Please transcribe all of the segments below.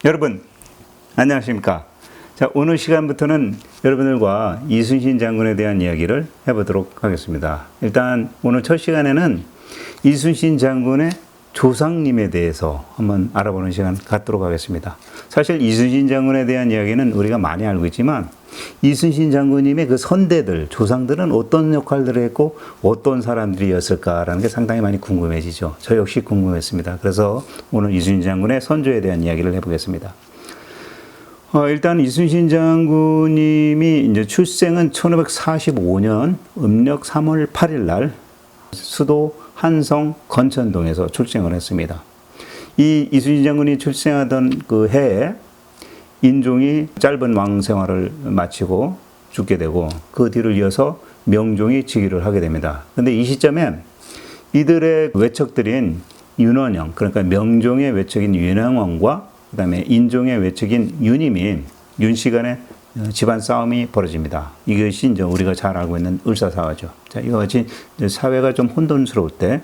여러분 안녕하십니까? 자, 오늘 시간부터는 여러분들과 이순신 장군에 대한 이야기를 해보도록 하겠습니다. 일단 오늘 첫 시간에는 이순신 장군의 조상님에 대해서 한번 알아보는 시간 갖도록 하겠습니다. 사실 이순신 장군에 대한 이야기는 우리가 많이 알고 있지만 이순신 장군님의 그 선대들, 조상들은 어떤 역할들을 했고 어떤 사람들이었을까라는 게 상당히 많이 궁금해지죠. 저 역시 궁금했습니다. 그래서 오늘 이순신 장군의 선조에 대한 이야기를 해보겠습니다. 일단 이순신 장군님이 이제 출생은 1545년 음력 3월 8일 날 수도 한성 건천동에서 출생을 했습니다. 이 이순신 장군이 출생하던 그 해에 인종이 짧은 왕 생활을 마치고 죽게 되고 그 뒤를 이어서 명종이 즉위를 하게 됩니다. 그런데 이 시점에 이들의 외척들인 윤원영, 그러니까 명종의 외척인 윤영원과 그 다음에 인종의 외척인 윤임이 윤씨 간의 집안 싸움이 벌어집니다. 이것이 이제 우리가 잘 알고 있는 을사사화죠. 자, 이와 같이 사회가 좀 혼돈스러울 때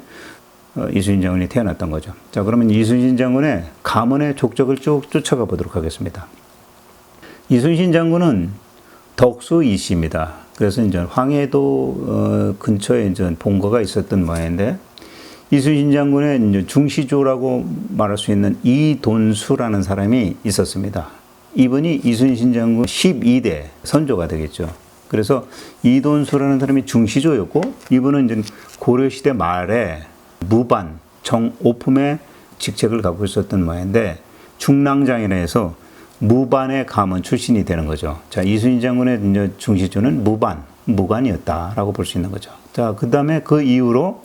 이순신 장군이 태어났던 거죠. 자, 그러면 이순신 장군의 가문의 족적을 쭉 쫓아가 보도록 하겠습니다. 이순신 장군은 덕수 이씨입니다. 그래서 이제 황해도 근처에 이제 본거가 있었던 모양인데 이순신 장군의 이제 중시조라고 말할 수 있는 이돈수라는 사람이 있었습니다. 이분이 이순신 장군 12대 선조가 되겠죠. 그래서 이돈수라는 사람이 중시조였고 이분은 이제 고려시대 말에 무반, 정오품의 직책을 갖고 있었던 모양인데 중랑장이라 해서 무반의 가문 출신이 되는 거죠. 자, 이순신 장군의 이제 중시조는 무관이었다라고 볼 수 있는 거죠. 자, 그 다음에 그 이후로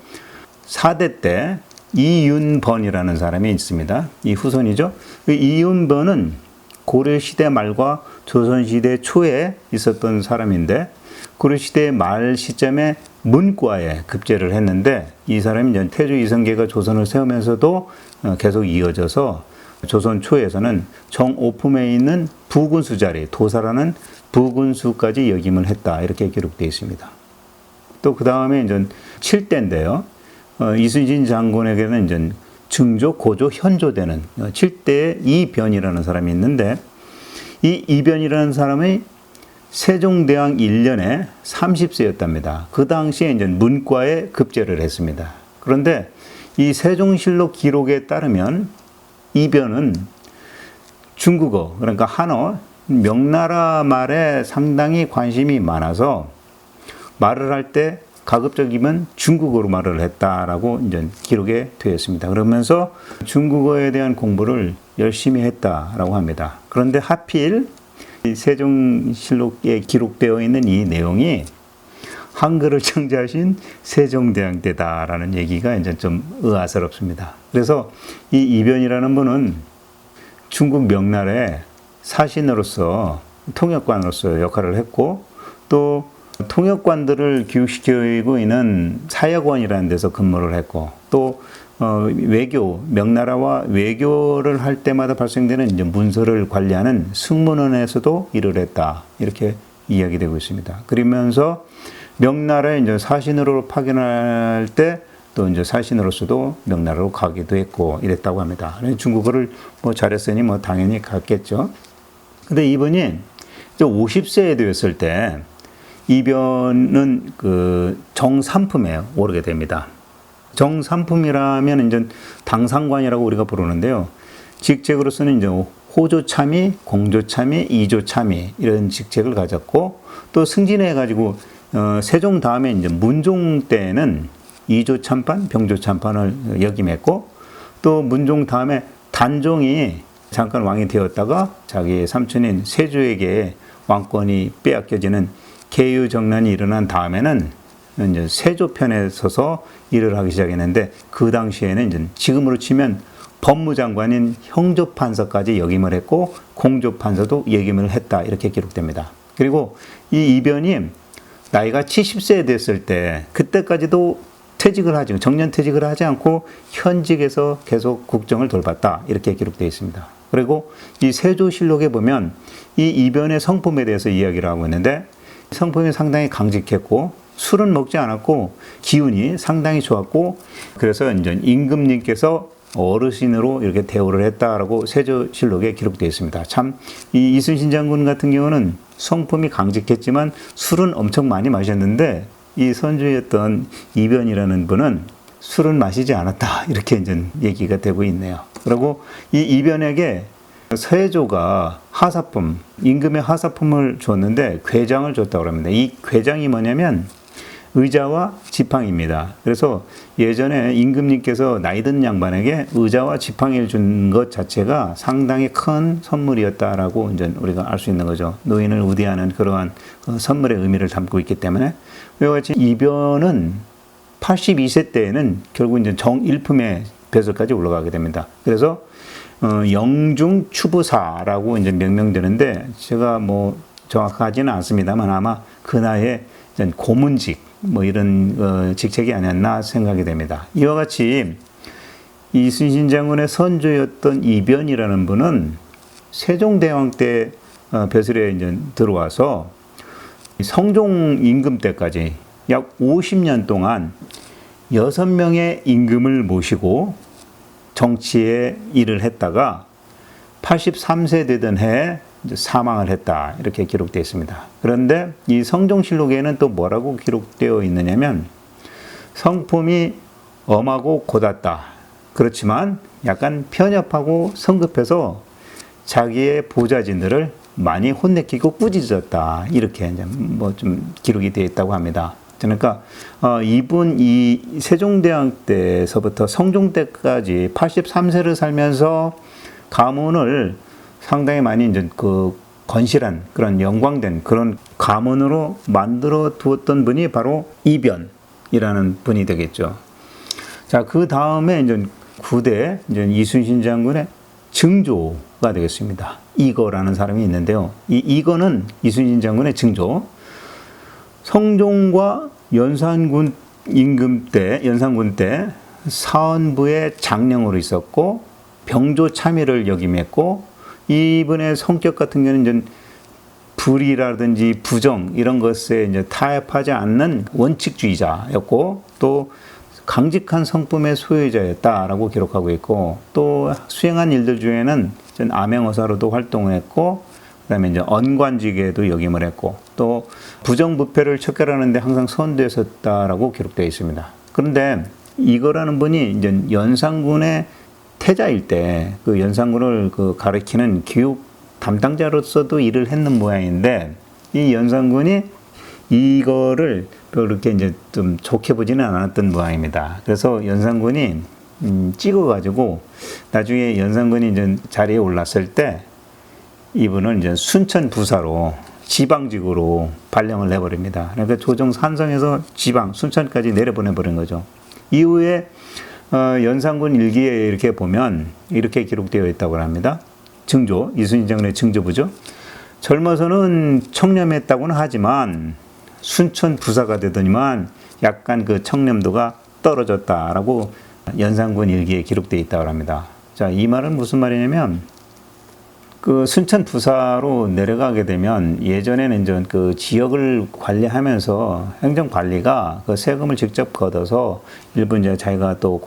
4대 때 이윤번이라는 사람이 있습니다. 이 후손이죠. 그 이윤번은 고려시대 말과 조선시대 초에 있었던 사람인데 고려시대 말 시점에 문과에 급제를 했는데 이 사람이 이제 태조 이성계가 조선을 세우면서도 계속 이어져서 조선 초에서는 정오품에 있는 부군수 자리, 도사라는 부군수까지 역임을 했다. 이렇게 기록되어 있습니다. 또 그 다음에 이제 7대인데요. 이순신 장군에게는 이제 증조, 고조, 현조되는 7대의 이변이라는 사람이 있는데 이 이변이라는 사람이 세종대왕 1년에 30세였답니다. 그 당시에 이제 문과에 급제를 했습니다. 그런데 이 세종실록 기록에 따르면 이변은 중국어, 그러니까 한어, 명나라 말에 상당히 관심이 많아서 말을 할 때 가급적이면 중국어로 말을 했다라고 이제 기록에 되어 있습니다. 그러면서 중국어에 대한 공부를 열심히 했다라고 합니다. 그런데 하필 세종실록에 기록되어 있는 이 내용이 한글을 창제하신 세종대왕 때다라는 얘기가 이제 좀 의아스럽습니다. 그래서 이 이변이라는 분은 중국 명나라의 사신으로서 통역관으로서 역할을 했고 또 통역관들을 교육시키고 있는 사역원이라는 데서 근무를 했고 또 외교, 명나라와 외교를 할 때마다 발생되는 이제 문서를 관리하는 승문원에서도 일을 했다. 이렇게 이야기되고 있습니다. 그러면서 명나라에 이제 사신으로 파견할 때 또 이제 사신으로서도 명나라로 가기도 했고 이랬다고 합니다. 중국어를 뭐 잘했으니 뭐 당연히 갔겠죠. 근데 이분이 50세에 되었을 때 이변은 그 정삼품에 오르게 됩니다. 정삼품이라면 이제 당상관이라고 우리가 부르는데요. 직책으로서는 이제 호조참의, 공조참의, 이조참의 이런 직책을 가졌고 또 승진해가지고 세종 다음에 이제 문종 때는 이조참판, 병조참판을 역임했고 또 문종 다음에 단종이 잠깐 왕이 되었다가 자기 삼촌인 세조에게 왕권이 빼앗겨지는 계유정난이 일어난 다음에는 이제 세조편에 서서 일을 하기 시작했는데 그 당시에는 이제 지금으로 치면 법무장관인 형조판서까지 역임을 했고 공조판서도 역임을 했다 이렇게 기록됩니다. 그리고 이 이변이 나이가 70세 됐을 때 그때까지도 정년퇴직을 하지 않고 현직에서 계속 국정을 돌봤다 이렇게 기록되어 있습니다. 그리고 이 세조실록에 보면 이 이변의 성품에 대해서 이야기를 하고 있는데 성품이 상당히 강직했고 술은 먹지 않았고 기운이 상당히 좋았고 그래서 이제 임금님께서 어르신으로 이렇게 대우를 했다라고 세조실록에 기록되어 있습니다. 참 이 이순신 장군 같은 경우는 성품이 강직했지만 술은 엄청 많이 마셨는데 이 선조였던 이변이라는 분은 술은 마시지 않았다 이렇게 이제 얘기가 되고 있네요. 그리고 이 이변에게 세조가 하사품, 임금의 하사품을 줬는데 궤장을 줬다고 합니다. 이 궤장이 뭐냐면 의자와 지팡이입니다. 그래서 예전에 임금님께서 나이 든 양반에게 의자와 지팡이를 준 것 자체가 상당히 큰 선물이었다라고 이제 우리가 알 수 있는 거죠. 노인을 우대하는 그러한 선물의 의미를 담고 있기 때문에 이와 같이 이변은 82세 때에는 결국 이제 정일품의 벼슬까지 올라가게 됩니다. 그래서 영중 추부사라고 이제 명명되는데 제가 뭐 정확하지는 않습니다만 아마 그 나이에 고문직 뭐 이런 직책이 아니었나 생각이 됩니다. 이와 같이 이순신 장군의 선조였던 이변이라는 분은 세종대왕 때 벼슬에 이제 들어와서 성종 임금 때까지 약 50년 동안 6명의 임금을 모시고 정치에 일을 했다가 83세 되던 해에 사망을 했다 이렇게 기록되어 있습니다. 그런데 이 성종실록에는 또 뭐라고 기록되어 있느냐면 성품이 엄하고 곧았다. 그렇지만 약간 편협하고 성급해서 자기의 보좌진들을 많이 혼내키고 꾸짖었다 이렇게 뭐 좀 기록이 되어 있다고 합니다. 그러니까 이분 이 세종대왕 때서부터 성종 때까지 83세를 살면서 가문을 상당히 많이 이제 그 건실한 그런 영광된 그런 가문으로 만들어 두었던 분이 바로 이변이라는 분이 되겠죠. 자, 그 다음에 이제 9대 이제 이순신 장군의 증조가 되겠습니다. 이거라는 사람이 있는데요. 이 이거는 이순신 장군의 증조. 성종과 연산군 임금 때, 연산군 때 사헌부의 장령으로 있었고 병조 참의를 역임했고 이분의 성격 같은 경우는 이제 불의라든지 부정 이런 것에 이제 타협하지 않는 원칙주의자였고 또 강직한 성품의 소유자였다라고 기록하고 있고 또 수행한 일들 중에는 암행어사로도 활동을 했고 그다음에 이제 언관직에도 역임을 했고 또 부정부패를 척결하는 데 항상 선두였었다라고 기록되어 있습니다. 그런데 이거라는 분이 이제 연산군의 태자일 때 그 연산군을 가리키는 교육 담당자로서도 일을 했는 모양인데 이 연산군이 이거를 그렇게 이제 좀 좋게 보지는 않았던 모양입니다. 그래서 연산군이 찍어가지고 나중에 연산군이 이제 자리에 올랐을 때 이분은 이제 순천 부사로 지방직으로 발령을 내버립니다. 그러니까 조정 산성에서 지방 순천까지 내려보내 버린 거죠. 이후에 연산군 일기에 이렇게 보면 이렇게 기록되어 있다고 합니다. 증조, 이순신 장군의 증조부죠. 젊어서는 청렴했다고는 하지만 순천 부사가 되더니만 약간 그 청렴도가 떨어졌다라고 연산군 일기에 기록되어 있다고 합니다. 자, 이 말은 무슨 말이냐면 그 순천 부사로 내려가게 되면 예전에는 이제 그 지역을 관리하면서 행정 관리가 그 세금을 직접 걷어서 일부 이제 자기가 또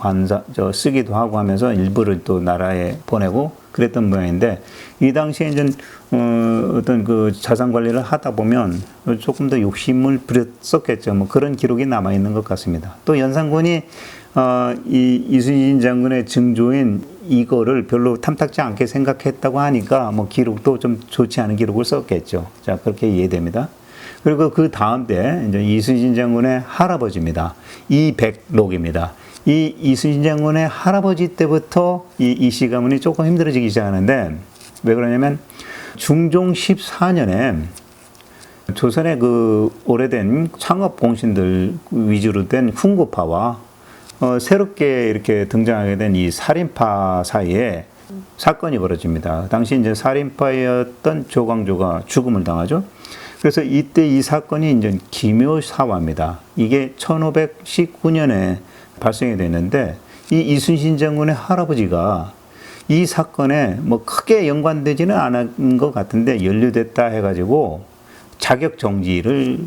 쓰기도 하고 하면서 일부를 또 나라에 보내고 그랬던 모양인데 이 당시에 이제 어떤 그 자산 관리를 하다 보면 조금 더 욕심을 부렸었겠죠. 뭐 그런 기록이 남아 있는 것 같습니다. 또 연산군이 이 이순신 장군의 증조인 이거를 별로 탐탁지 않게 생각했다고 하니까 뭐 기록도 좀 좋지 않은 기록을 썼겠죠. 자, 그렇게 이해됩니다. 그리고 그 다음 때 이제 이순신 장군의 할아버지입니다. 이백록입니다. 이 이순신 장군의 할아버지 때부터 이 시 가문이 조금 힘들어지기 시작하는데 왜 그러냐면 중종 14년에 조선의 그 오래된 창업 공신들 위주로 된 훈구파와 새롭게 이렇게 등장하게 된 이 살인파 사이에 사건이 벌어집니다. 당시 이제 살인파였던 조광조가 죽음을 당하죠. 그래서 이때 이 사건이 이제 기묘사화입니다. 이게 1519년에 발생이 됐는데 이 이순신 장군의 할아버지가 이 사건에 뭐 크게 연관되지는 않은 것 같은데 연루됐다 해가지고 자격 정지를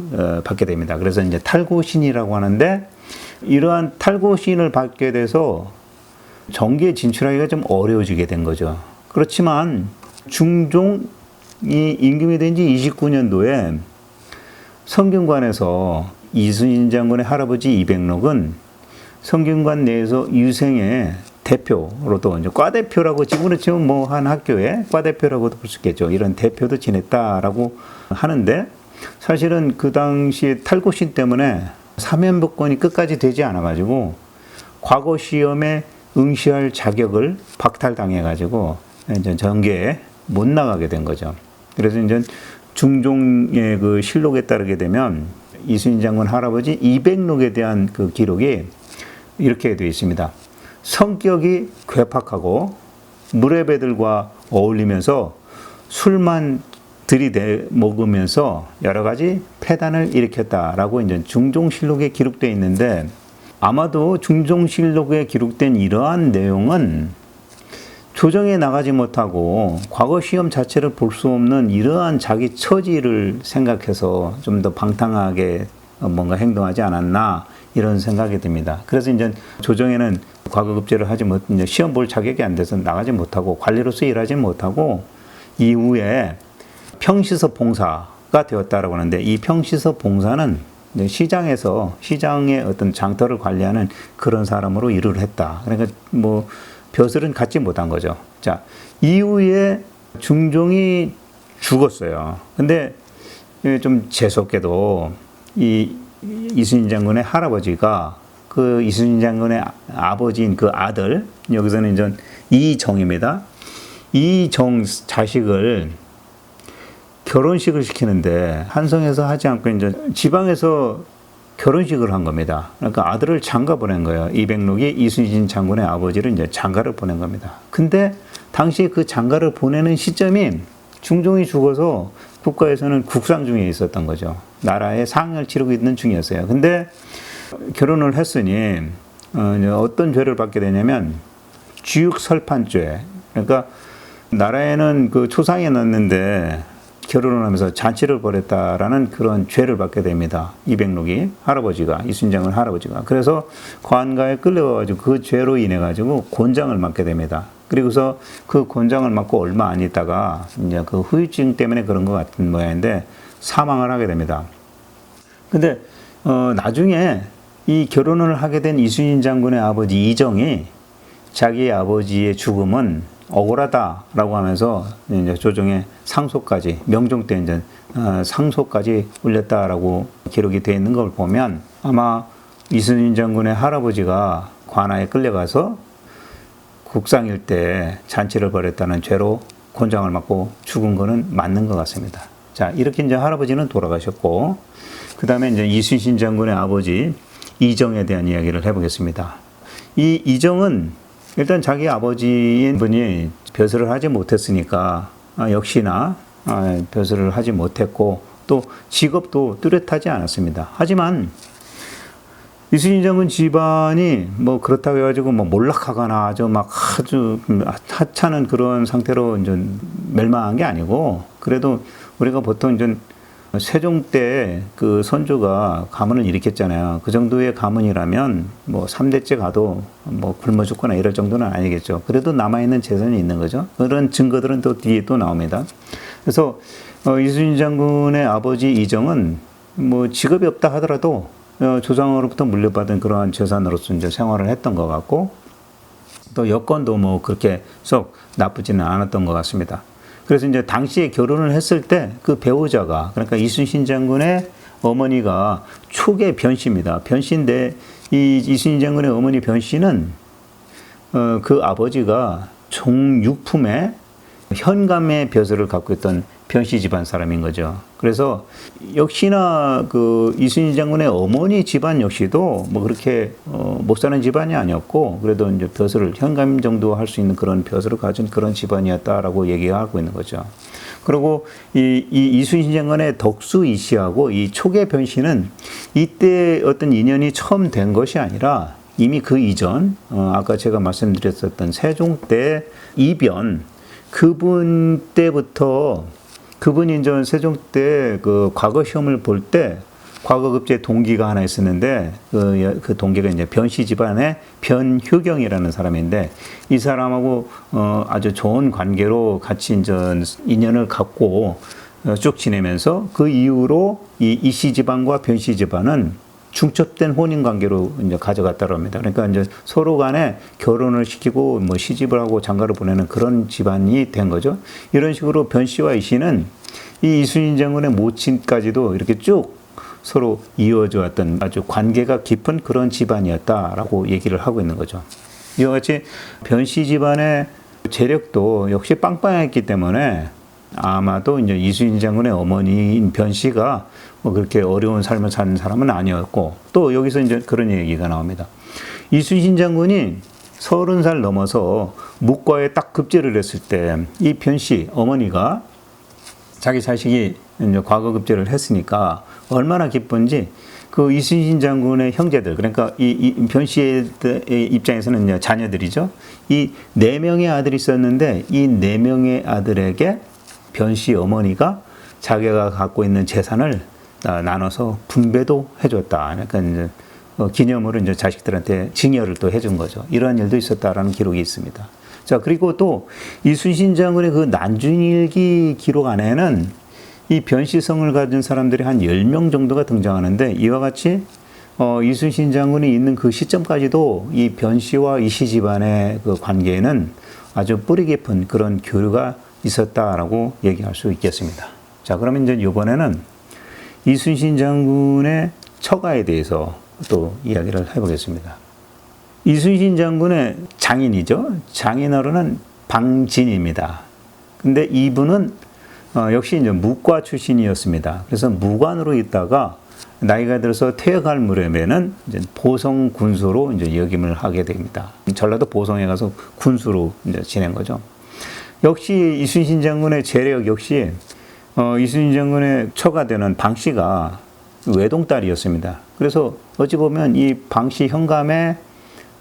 받게 됩니다. 그래서 이제 탈고신이라고 하는데 이러한 탈고신을 받게 돼서 정계에 진출하기가 좀 어려워지게 된 거죠. 그렇지만 중종이 임금이 된 지 29년도에 성균관에서 이순신 장군의 할아버지 이백록은 성균관 내에서 유생의 대표로도 이제 과대표라고 지금으로 치면 뭐 한 학교의 과대표라고도 볼 수 있겠죠. 이런 대표도 지냈다라고 하는데 사실은 그 당시에 탈고신 때문에 사면복권이 끝까지 되지 않아가지고 과거 시험에 응시할 자격을 박탈당해가지고 이제 정계에 못 나가게 된 거죠. 그래서 이제 중종의 그 실록에 따르게 되면 이순신 장군 할아버지 이백록에 대한 그 기록이 이렇게 되어 있습니다. 성격이 괴팍하고 무례배들과 어울리면서 술만 들이대 먹으면서 여러 가지 폐단을 일으켰다라고 이제 중종실록에 기록되어 있는데 아마도 중종실록에 기록된 이러한 내용은 조정에 나가지 못하고 과거 시험 자체를 볼 수 없는 이러한 자기 처지를 생각해서 좀 더 방탕하게 뭔가 행동하지 않았나 이런 생각이 듭니다. 그래서 이제 조정에는 과거급제를 하지 못, 이제 시험 볼 자격이 안 돼서 나가지 못하고 관리로서 일하지 못하고 이후에 평시서 봉사가 되었다라고 하는데 이 평시서 봉사는 시장에서 시장의 어떤 장터를 관리하는 그런 사람으로 일을 했다. 그러니까 뭐 벼슬은 갖지 못한 거죠. 자, 이후에 중종이 죽었어요. 근데 좀 재수없게도 이 이순신 장군의 할아버지가 그 이순신 장군의 아버지인 그 아들, 여기서는 이제 이정입니다. 이정 자식을 결혼식을 시키는데 한성에서 하지 않고 이제 지방에서 결혼식을 한 겁니다. 그러니까 아들을 장가 보낸 거예요. 이백록이 이순신 장군의 아버지를 이제 장가를 보낸 겁니다. 근데 당시에 그 장가를 보내는 시점이 중종이 죽어서 국가에서는 국상 중에 있었던 거죠. 나라의 상을 치르고 있는 중이었어요. 근데 결혼을 했으니 어떤 죄를 받게 되냐면 쥐육설판죄. 그러니까 나라에는 그 초상에 넣었는데 결혼을 하면서 잔치를 벌였다라는 그런 죄를 받게 됩니다. 이백록이 할아버지가 이순신 장군 할아버지가 그래서 관가에 끌려가지고 그 죄로 인해 가지고 곤장을 맞게 됩니다. 그리고서 그 곤장을 맞고 얼마 안 있다가 이제 그 후유증 때문에 그런 것 같은 모양인데 사망을 하게 됩니다. 근데 나중에 이 결혼을 하게 된 이순신 장군의 아버지 이정이 자기 아버지의 죽음은 억울하다라고 하면서 이제 조정에 상소까지 명종 때 이제 상소까지 올렸다라고 기록이 되어 있는 걸 보면 아마 이순신 장군의 할아버지가 관아에 끌려가서 국상일 때 잔치를 벌였다는 죄로 곤장을 맞고 죽은 거는 맞는 것 같습니다. 자, 이렇게 이제 할아버지는 돌아가셨고 그 다음에 이제 이순신 장군의 아버지 이정에 대한 이야기를 해보겠습니다. 이 이정은 일단 자기 아버지인 분이 벼슬을 하지 못했으니까 역시나 벼슬을 하지 못했고 또 직업도 뚜렷하지 않았습니다. 하지만 이순신 장군 집안이 뭐 그렇다고 해가지고 뭐 몰락하거나 아주 하찮은 그런 상태로 이제 멸망한 게 아니고 그래도 우리가 보통 이제 세종 때 그 선조가 가문을 일으켰잖아요. 그 정도의 가문이라면 뭐 3대째 가도 뭐 굶어 죽거나 이럴 정도는 아니겠죠. 그래도 남아있는 재산이 있는 거죠. 그런 증거들은 또 뒤에 또 나옵니다. 그래서 이순신 장군의 아버지 이정은 뭐 직업이 없다 하더라도 조상으로부터 물려받은 그러한 재산으로서 이제 생활을 했던 것 같고 또 여건도 뭐 그렇게 썩 나쁘지는 않았던 것 같습니다. 그래서 이제 당시에 결혼을 했을 때 그 배우자가 그러니까 이순신 장군의 어머니가 초계 변씨입니다. 변씨인데 이 이순신 장군의 어머니 변씨는 그 아버지가 종육품의 현감의 벼슬을 갖고 있던 변씨 집안 사람인 거죠. 그래서 역시나 그 이순신 장군의 어머니 집안 역시도 뭐 그렇게 못 사는 집안이 아니었고 그래도 이제 벼슬을 현감 정도 할 수 있는 그런 벼슬을 가진 그런 집안이었다라고 얘기하고 있는 거죠. 그리고 이 이순신 장군의 덕수 이씨하고 이 초계 변씨는 이때 어떤 인연이 처음 된 것이 아니라 이미 그 이전 아까 제가 말씀드렸었던 세종 때 이변 그분 때부터 그분이 이제 세종 때 그 과거 시험을 볼 때 과거급제 동기가 하나 있었는데 그 동기가 이제 변씨 집안의 변효경이라는 사람인데 이 사람하고 아주 좋은 관계로 같이 이제 인연을 갖고 쭉 지내면서 그 이후로 이 이씨 집안과 변씨 집안은 중첩된 혼인 관계로 이제 가져갔다고 합니다. 그러니까 이제 서로 간에 결혼을 시키고 뭐 시집을 하고 장가를 보내는 그런 집안이 된 거죠. 이런 식으로 변 씨와 이 씨는 이 이순신 장군의 모친까지도 이렇게 쭉 서로 이어져 왔던 아주 관계가 깊은 그런 집안이었다라고 얘기를 하고 있는 거죠. 이와 같이 변 씨 집안의 재력도 역시 빵빵했기 때문에 아마도 이제 이순신 장군의 어머니인 변 씨가 뭐 그렇게 어려운 삶을 사는 사람은 아니었고, 또 여기서 이제 그런 얘기가 나옵니다. 이순신 장군이 30살 넘어서 묵과에 딱 급제를 했을 때 이 변 씨 어머니가 자기 자식이 이제 과거 급제를 했으니까 얼마나 기쁜지 그 이순신 장군의 형제들, 그러니까 이 변 씨의 입장에서는 이제 자녀들이죠. 이 4명의 아들이 있었는데 이 4명의 아들에게 변 씨 어머니가 자기가 갖고 있는 재산을 나눠서 분배도 해줬다. 그러니까 이제 기념으로 이제 자식들한테 증여를 또 해준 거죠. 이러한 일도 있었다라는 기록이 있습니다. 자, 그리고 또 이순신 장군의 그 난중일기 기록 안에는 이 변씨성을 가진 사람들이 한 10명 정도가 등장하는데, 이와 같이 이순신 장군이 있는 그 시점까지도 이 변씨와 이씨 집안의 그 관계에는 아주 뿌리 깊은 그런 교류가 있었다라고 얘기할 수 있겠습니다. 자, 그러면 이제 이번에는 이순신 장군의 처가에 대해서 또 이야기를 해보겠습니다. 이순신 장군의 장인이죠. 장인어른은 방진입니다. 근데 이분은 역시 이제 무과 출신이었습니다. 그래서 무관으로 있다가 나이가 들어서 퇴역할 무렵에는 이제 보성 군수로 이제 역임을 하게 됩니다. 전라도 보성에 가서 군수로 이제 지낸 거죠. 역시 이순신 장군의 재력 역시 이순신 장군의 처가 되는 방 씨가 외동딸이었습니다. 그래서 어찌 보면 이 방 씨 현감의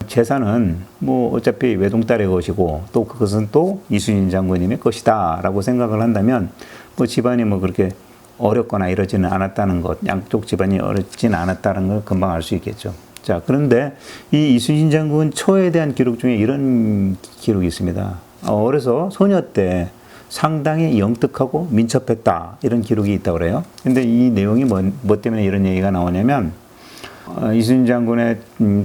재산은 뭐 어차피 외동딸의 것이고 또 그것은 또 이순신 장군님의 것이다라고 생각을 한다면 뭐 집안이 뭐 그렇게 어렵거나 이러지는 않았다는 것, 양쪽 집안이 어렵지는 않았다는 걸 금방 알 수 있겠죠. 자, 그런데 이 이순신 장군 처에 대한 기록 중에 이런 기록이 있습니다. 어려서 소녀 때 상당히 영특하고 민첩했다, 이런 기록이 있다고 그래요. 근데 이 내용이 뭐 때문에 이런 얘기가 나오냐면 이순신 장군의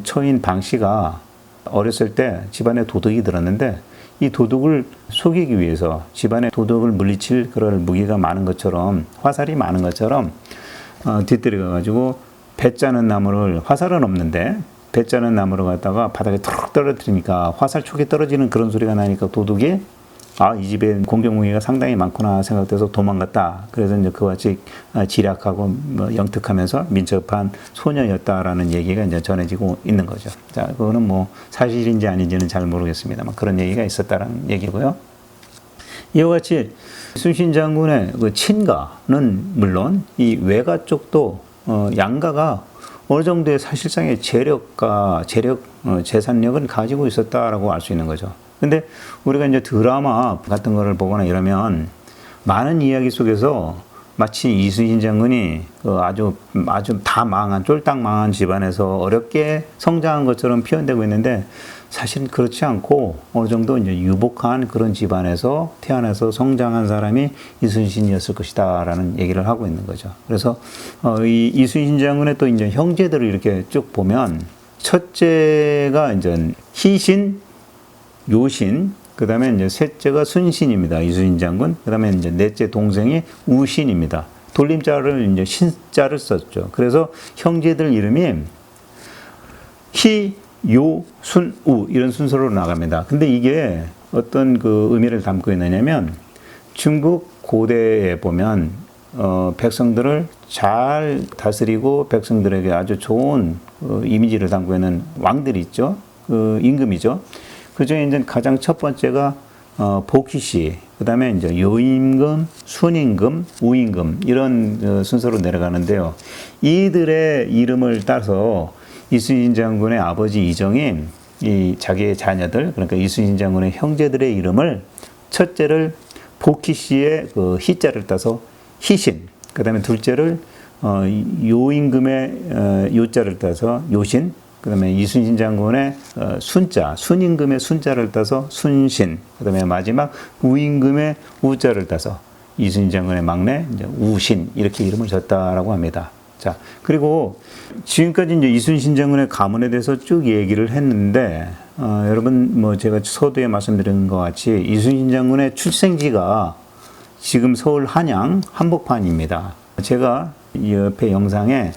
처인 방 씨가 어렸을 때 집안에 도둑이 들었는데 이 도둑을 속이기 위해서 집안에 도둑을 물리칠 그런 무기가 많은 것처럼, 화살이 많은 것처럼 뒤뜰에 가지고 배 짜는 나무를, 화살은 없는데 배 짜는 나무를 갖다가 바닥에 툭 떨어뜨리니까 화살촉이 떨어지는 그런 소리가 나니까 도둑이 이 집에 공격무기가 상당히 많구나 생각돼서 도망갔다. 그래서 이제 그와 같이 지략하고 영특하면서 민첩한 소녀였다라는 얘기가 이제 전해지고 있는 거죠. 자, 그거는 뭐 사실인지 아닌지는 잘 모르겠습니다만 그런 얘기가 있었다라는 얘기고요. 이와 같이 이순신 장군의 그 친가는 물론 이 외가 쪽도 양가가 어느 정도의 사실상의 재산력은 가지고 있었다라고 알 수 있는 거죠. 근데 우리가 이제 드라마 같은 거를 보거나 이러면 많은 이야기 속에서 마치 이순신 장군이 아주 다 망한, 쫄딱 망한 집안에서 어렵게 성장한 것처럼 표현되고 있는데, 사실은 그렇지 않고 어느 정도 이제 유복한 그런 집안에서 태어나서 성장한 사람이 이순신이었을 것이다라는 얘기를 하고 있는 거죠. 그래서 이 이순신 장군의 또 이제 형제들을 이렇게 쭉 보면, 첫째가 이제 희신, 요신, 그 다음에 이제 셋째가 순신입니다. 이순신 장군. 그 다음에 이제 넷째 동생이 우신입니다. 돌림자를 이제 신자를 썼죠. 그래서 형제들 이름이 희, 요, 순, 우 이런 순서로 나갑니다. 근데 이게 어떤 그 의미를 담고 있느냐면, 중국 고대에 보면 백성들을 잘 다스리고 백성들에게 아주 좋은 이미지를 담고 있는 왕들이 있죠. 그 임금이죠. 그 중에 이제 가장 첫 번째가 복희씨, 그 다음에 이제 요임금, 순임금, 우임금 이런 순서로 내려가는데요. 이들의 이름을 따서 이순신 장군의 아버지 이정이 이 자기의 자녀들, 그러니까 이순신 장군의 형제들의 이름을, 첫째를 복희씨의 그 희자를 따서 희신, 그 다음에 둘째를 요임금의 요자를 따서 요신, 그다음에 이순신 장군의 순자, 순임금의 순자를 따서 순신, 그다음에 마지막 우임금의 우자를 따서 이순신 장군의 막내 이제 우신 이렇게 이름을 졌다라고 합니다. 자, 그리고 지금까지 이제 이순신 장군의 가문에 대해서 쭉 얘기를 했는데 여러분 뭐 제가 서두에 말씀드린 것 같이 이순신 장군의 출생지가 지금 서울 한양 한복판입니다. 제가 이 옆에 영상에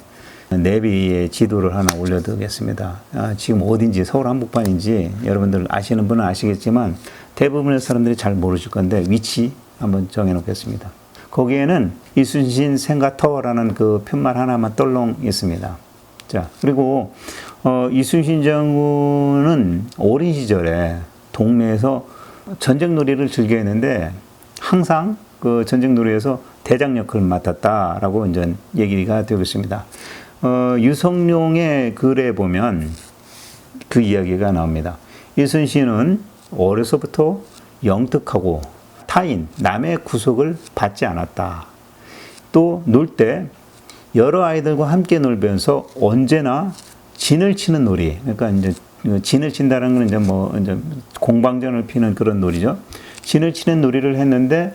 내비의 지도를 하나 올려두겠습니다. 지금 어딘지 서울 한복판인지 여러분들 아시는 분은 아시겠지만 대부분의 사람들이 잘 모르실 건데 위치 한번 정해놓겠습니다. 거기에는 이순신 생가터라는 그 편말 하나만 떨렁 있습니다. 자, 그리고 이순신 장군은 어린 시절에 동네에서 전쟁놀이를 즐겨 했는데 항상 그 전쟁놀이에서 대장 역할을 맡았다라고 이제 얘기가 되고 있습니다. 유성룡의 글에 보면 그 이야기가 나옵니다. 이순신은 어려서부터 영특하고 타인, 남의 구속을 받지 않았다. 또 놀 때 여러 아이들과 함께 놀면서 언제나 진을 치는 놀이. 그러니까 이제 진을 친다는 건 이제 공방전을 피는 그런 놀이죠. 진을 치는 놀이를 했는데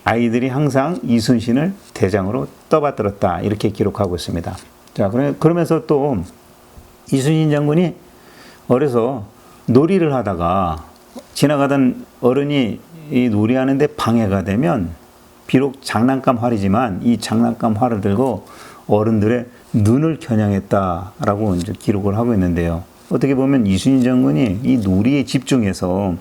아이들이 항상 이순신을 대장으로 떠받들었다. 이렇게 기록하고 있습니다. 자, 그러면서 또 이순신 장군이 어려서 놀이를 하다가 지나가던 어른이 이 놀이하는데 방해가 되면 비록 장난감 활이지만 이 장난감 활을 들고 어른들의 눈을 겨냥했다라고 이제 기록을 하고 있는데요. 어떻게 보면 이순신 장군이 이 놀이에 집중해서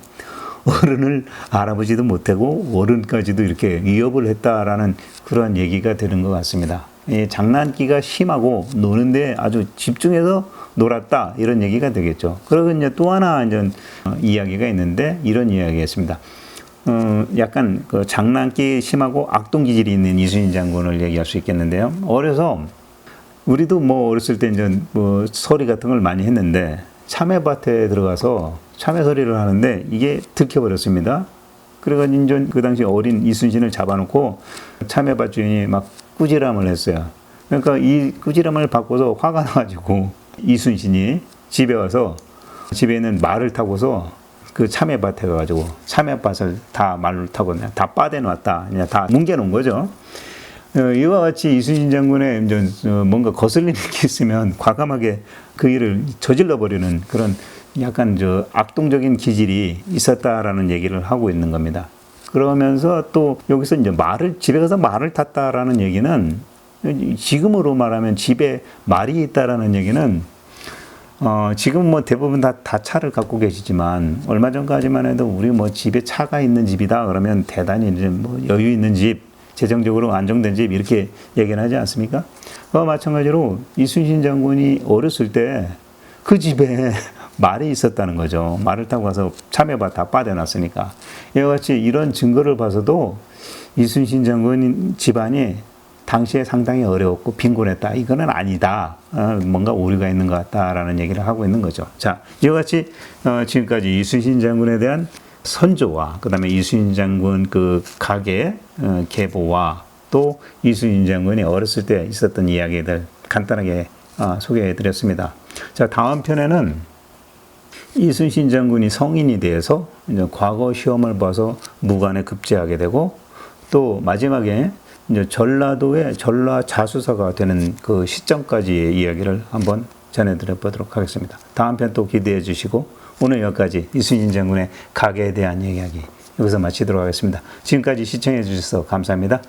어른을 알아보지도 못하고 어른까지도 이렇게 위협을 했다라는 그런 얘기가 되는 것 같습니다. 장난기가 심하고 노는데 아주 집중해서 놀았다 이런 얘기가 되겠죠. 그리고 이제 또 하나 이제 이야기가 있는데 이런 이야기였습니다. 약간 그 장난기 심하고 악동 기질이 있는 이순신 장군을 얘기할 수 있겠는데요. 어려서 우리도 뭐 어렸을 때 이제 뭐 서리 같은 걸 많이 했는데 참외밭에 들어가서 참외서리를 하는데 이게 들켜버렸습니다. 그래가지고 이제 그 당시 어린 이순신을 잡아놓고 참외밭 주인이 막 꾸지람을 했어요. 그러니까 이 꾸지람을 받고서 화가 나가지고 이순신이 집에 와서 집에 있는 말을 타고서 그 참외밭에 가가지고 참외밭을 다 말을 타고 그냥 다 빠대놨다. 그냥 다 뭉개놓은 거죠. 이와 같이 이순신 장군의 뭔가 거슬리는 게 있으면 과감하게 그 일을 저질러버리는 그런 약간 악동적인 기질이 있었다라는 얘기를 하고 있는 겁니다. 그러면서 또 여기서 이제 집에 가서 말을 탔다라는 얘기는 지금으로 말하면 집에 말이 있다라는 얘기는 지금 뭐 대부분 다 차를 갖고 계시지만 얼마 전까지만 해도 우리 뭐 집에 차가 있는 집이다 그러면 대단히 이제 뭐 여유 있는 집, 재정적으로 안정된 집 이렇게 얘기를 하지 않습니까? 마찬가지로 이순신 장군이 어렸을 때 그 집에 말이 있었다는 거죠. 말을 타고 가서 참외밭 다 빠대놨으니까. 이와 같이 이런 증거를 봐서도 이순신 장군 집안이 당시에 상당히 어려웠고 빈곤했다. 이거는 아니다. 뭔가 오류가 있는 것 같다라는 얘기를 하고 있는 거죠. 자, 이와 같이 지금까지 이순신 장군에 대한 선조와 그다음에 이순신 장군 그 가계 계보와 또 이순신 장군이 어렸을 때 있었던 이야기들 간단하게 소개해 드렸습니다. 자, 다음 편에는 이순신 장군이 성인이 되어서 이제 과거 시험을 봐서 무관에 급제하게 되고 또 마지막에 이제 전라도의 전라 자수사가 되는 그 시점까지의 이야기를 한번 전해드려 보도록 하겠습니다. 다음 편 또 기대해 주시고 오늘 여기까지 이순신 장군의 가계에 대한 이야기 여기서 마치도록 하겠습니다. 지금까지 시청해 주셔서 감사합니다.